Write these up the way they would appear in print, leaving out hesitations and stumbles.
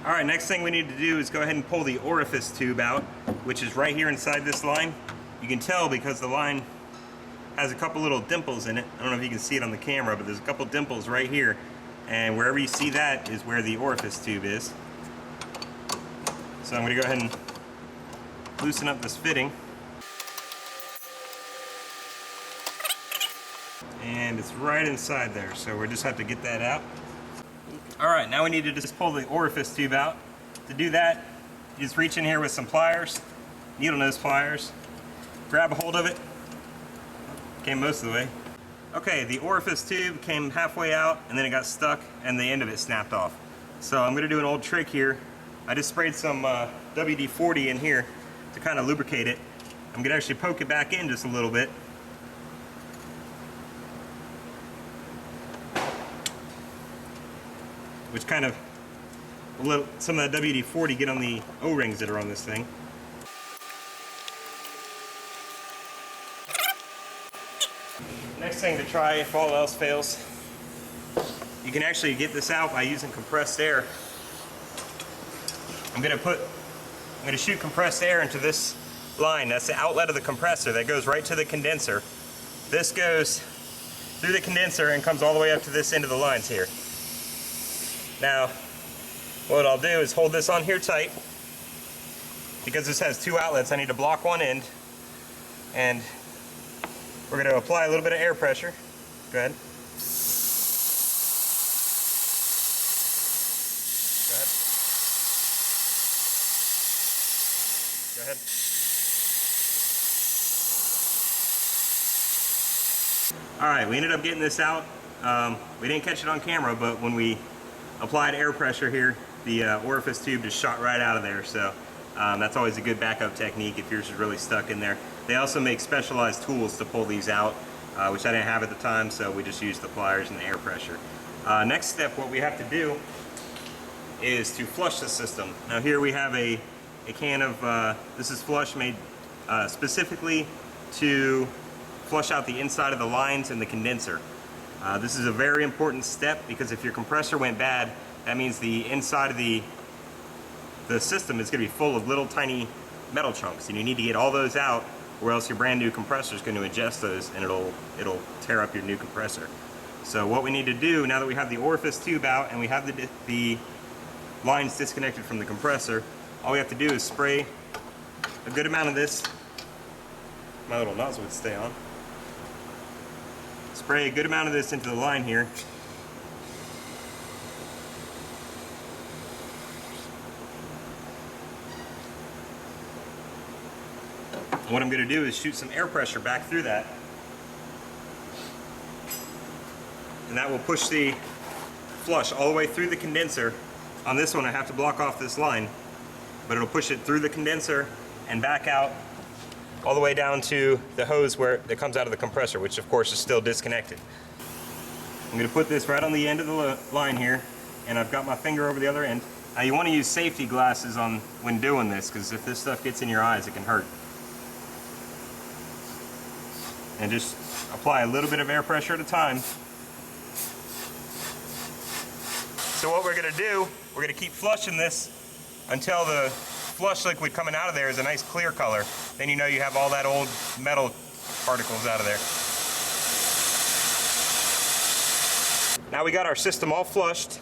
Alright, next thing we need to do is go ahead and pull the orifice tube out, which is right here inside this line. You can tell because the line has a couple little dimples in it. I don't know if you can see it on the camera, but there's a couple dimples right here. And wherever you see that is where the orifice tube is. So I'm going to go ahead and loosen up this fitting. And it's right inside there, so we just have to get that out. Alright, now we need to just pull the orifice tube out. To do that, you just reach in here with some pliers, needle nose pliers, grab a hold of it. Came most of the way. Okay, the orifice tube came halfway out and then it got stuck and the end of it snapped off. So I'm going to do an old trick here. I just sprayed some WD-40 in here to kind of lubricate it. I'm going to actually poke it back in just a little bit. Which kind of let some of that WD-40 get on the O-rings that are on this thing. Next thing to try, if all else fails, you can actually get this out by using compressed air. I'm going to shoot compressed air into this line. That's the outlet of the compressor that goes right to the condenser. This goes through the condenser and comes all the way up to this end of the lines here. Now, what I'll do is hold this on here tight. Because this has two outlets, I need to block one end. And we're going to apply a little bit of air pressure. Go ahead. Go ahead. Alright, we ended up getting this out. We didn't catch it on camera, but when we applied air pressure here, the orifice tube just shot right out of there. So that's always a good backup technique if yours is really stuck in there. They also make specialized tools to pull these out, which I didn't have at the time, so we just used the pliers and the air pressure. Next step, what we have to do is to flush the system. Now here we have a can of, this is flush made specifically to flush out the inside of the lines and the condenser. This is a very important step because if your compressor went bad, that means the inside of the system is going to be full of little tiny metal chunks, and you need to get all those out, or else your brand new compressor is going to ingest those and it'll tear up your new compressor. So what we need to do now that we have the orifice tube out and we have the lines disconnected from the compressor, all we have to do is spray a good amount of this. My little nozzle would stay on. Spray a good amount of this into the line here. What I'm going to do is shoot some air pressure back through that. And that will push the flush all the way through the condenser. On this one I have to block off this line, but it'll push it through the condenser and back out all the way down to the hose where it comes out of the compressor, which of course is still disconnected. I'm going to put this right on the end of the line here, and I've got my finger over the other end. Now you want to use safety glasses on when doing this, because if this stuff gets in your eyes it can hurt. And just apply a little bit of air pressure at a time. So what we're going to do, we're going to keep flushing this until the flush liquid coming out of there is a nice clear color. Then you know you have all that old metal particles out of there. Now we got our system all flushed.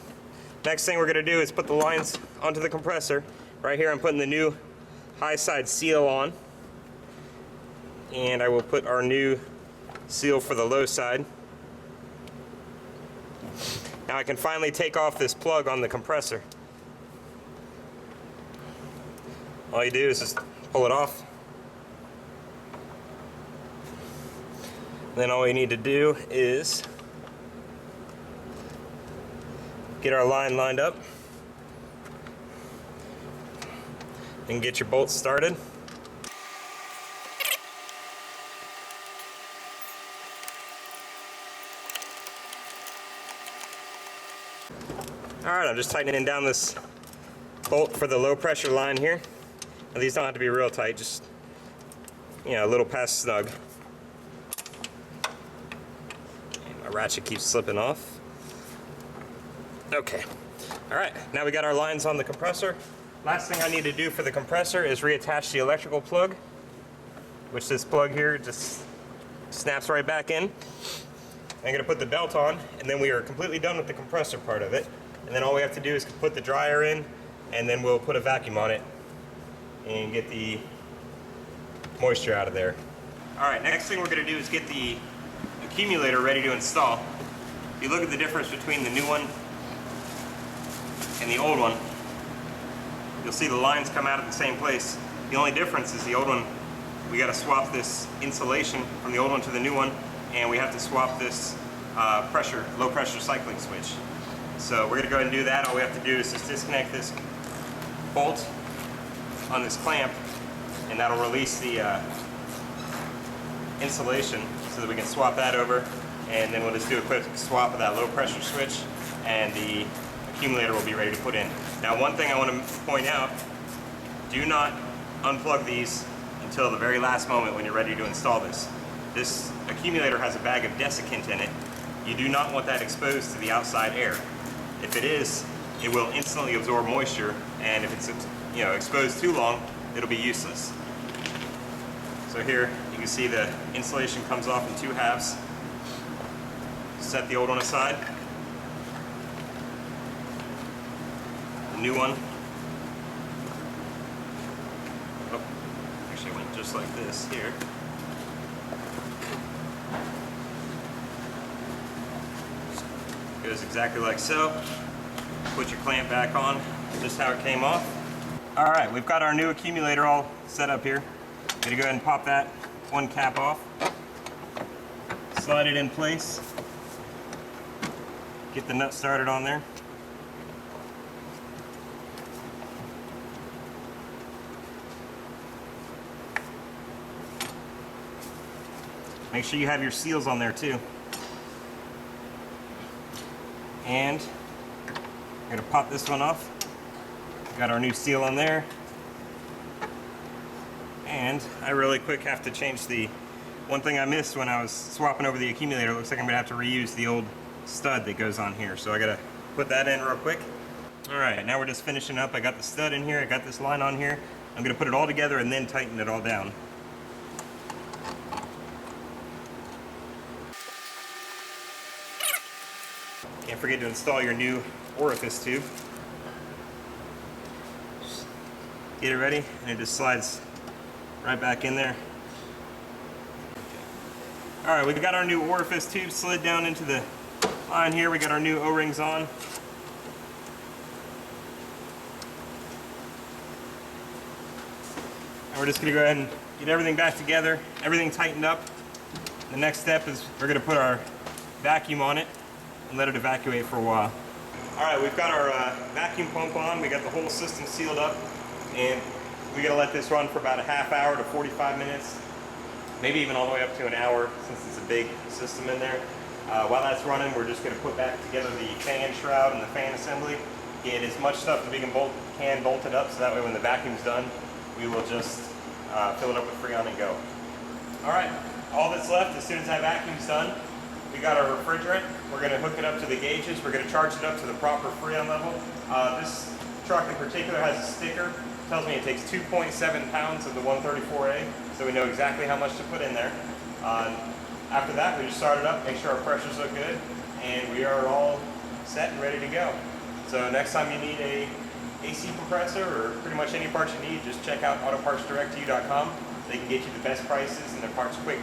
Next thing we're going to do is put the lines onto the compressor. Right here I'm putting the new high side seal on. And I will put our new seal for the low side. Now I can finally take off this plug on the compressor. All you do is just pull it off. Then all we need to do is get our line lined up and get your bolts started. Alright, I'm just tightening down this bolt for the low pressure line here. Now, these don't have to be real tight, just, you know, a little past snug. And my ratchet keeps slipping off. Okay, All right, now we got our lines on the compressor. Last thing I need to do for the compressor is reattach the electrical plug, which this plug here just snaps right back in. I'm gonna put the belt on, and then we are completely done with the compressor part of it. And then all we have to do is put the dryer in, and then we'll put a vacuum on it and get the moisture out of there. All right, next thing we're gonna do is get the accumulator ready to install. If you look at the difference between the new one and the old one, you'll see the lines come out at the same place. The only difference is the old one, we got to swap this insulation from the old one to the new one, and we have to swap this low pressure cycling switch. So we're going to go ahead and do that. All we have to do is just disconnect this bolt on this clamp, and that'll release the insulation so that we can swap that over, and then we'll just do a quick swap of that low pressure switch, and the accumulator will be ready to put in. Now, one thing I want to point out, do not unplug these until the very last moment when you're ready to install this. This accumulator has a bag of desiccant in it. You do not want that exposed to the outside air. If it is, it will instantly absorb moisture, and if it's exposed too long, it'll be useless. So here you can see the insulation comes off in 2 halves. Set the old one aside. The new one. Oh, actually went just like this here. Goes exactly like so. Put your clamp back on, just how it came off. All right, we've got our new accumulator all set up here. I'm gonna go ahead and pop that one cap off. Slide it in place. Get the nut started on there. Make sure you have your seals on there too. And I'm gonna pop this one off. Got our new seal on there. And I really quick have to change the one thing I missed when I was swapping over the accumulator. It looks like I'm gonna have to reuse the old stud that goes on here. So I gotta put that in real quick. All right, now we're just finishing up. I got the stud in here, I got this line on here. I'm gonna put it all together and then tighten it all down. Can't forget to install your new Orifice tube. Just get it ready, and it just slides right back in there. All right, we've got our new Orifice tube slid down into the line here. We got our new O-rings on. And we're just gonna go ahead and get everything back together, everything tightened up. The next step is we're gonna put our vacuum on it and let it evacuate for a while. All right, we've got our vacuum pump on. We got the whole system sealed up, and we gotta let this run for about a half hour to 45 minutes, maybe even all the way up to an hour since it's a big system in there. While that's running, we're just gonna put back together the fan shroud and the fan assembly, get as much stuff as we can bolt it up, so that way when the vacuum's done, we will just fill it up with Freon and go. All right, all that's left as soon as that vacuum's done, we got our refrigerant. We're going to hook it up to the gauges. We're going to charge it up to the proper Freon level. This truck in particular has a sticker. It tells me it takes 2.7 pounds of the 134A, so we know exactly how much to put in there. After that, we just start it up, make sure our pressures look good, and we are all set and ready to go. So next time you need a AC compressor or pretty much any parts you need, just check out autopartsdirecttoyou.com. They can get you the best prices and their parts quick